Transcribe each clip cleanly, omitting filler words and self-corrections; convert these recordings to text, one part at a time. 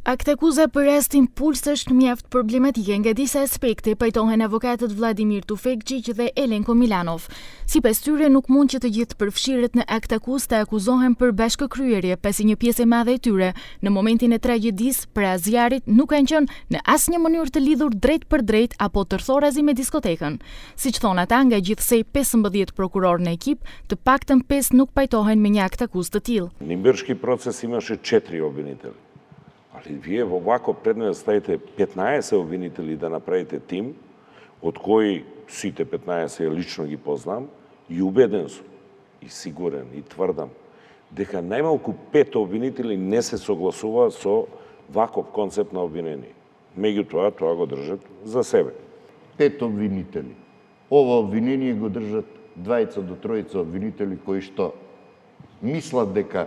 Akte akuza për rast impuls është mjaft problematike nga disa aspekte, pajtohen avokatët Vladimir Tufekçiq dhe Elenko Milanov. Sipas tyre nuk mund që të gjithë përfshirët në akt akuz të akuzohen për bashkëkryerje, pasi një pjesë e madhe e tyre në momentin e tragjedisë pra zjarrit nuk kanë qenë në asnjë mënyrë të lidhur drejt për drejt apo tërthorazi me diskotekën. Siç thon ata, nga gjithsej 15 prokuror në ekip, të paktën 5 nuk pajtohen me një akt akuz të tillë. Нимбиршки процес имаше 4 обвинители. Ali вие овако пред мене ставите 15 обвинители да направите тим, од кои сите 15 лично ги познам, и убеден сум, и сигурен, и тврдам, дека најмалку 5 обвинители не се согласуваат со ваков концепт на обвинение. Меѓутоа, тоа го држат за себе. 5 обвинители. Ова обвинение го држат 2 до 3 обвинители кои што мислат дека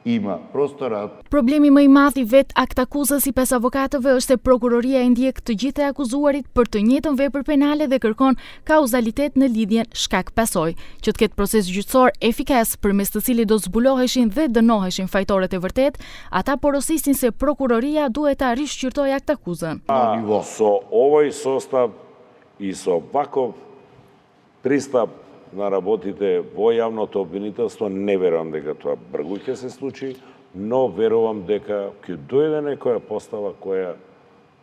има простора. Problemi më i madh i vet akt akuzës sipas avokatëve është se prokuroria e ndjek të gjithë e akuzuarit për të njëjtën vepër penale dhe kërkon kauzalitet në lidhjen shkak-pasojë, që të ketë proces gjyqësor efikas përmes të cilit do zbuloheshin dhe dënoheshin fajtorët e vërtet. Ata porosisin se prokuroria duhet ta rishqyrtojë akt akuzën. Со овој состав и со ваков пристап на работите во јавното обвинителство, не верувам дека тоа бргу ќе се случи, но верувам дека ќе дојде некоја постава која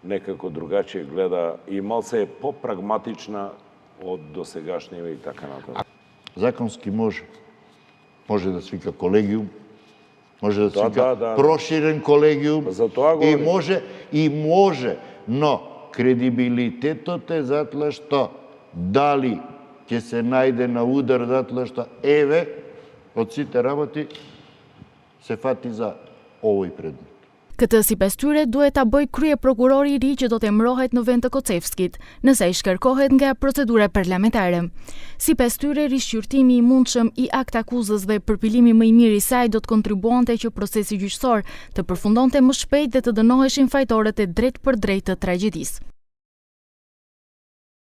некако другачие гледа и малце е попрагматична од досегашниве и така натаму. Законски може да свика колегиум, може да свика проширен колегиум, и може, но кредибилитетот е затоа што дали ќе се најде на удар затоа што еве од сите работи се фати за овој предмет. Këtë sipas tyre duhet ta bëj krye prokurori i ri që do të emërohet në vend të Kocevskit, nëse ai shkarkohet nga procedura parlamentare. Sipas tyre, rishqyrtimi i mundshëm i akt akuzës dhe përpilimi më i mirë i saj do të kontribuonte që procesi gjyqësor të përfundonte më shpejt dhe të dënoheshin fajtorët e drejt për drejt të tragjedisë.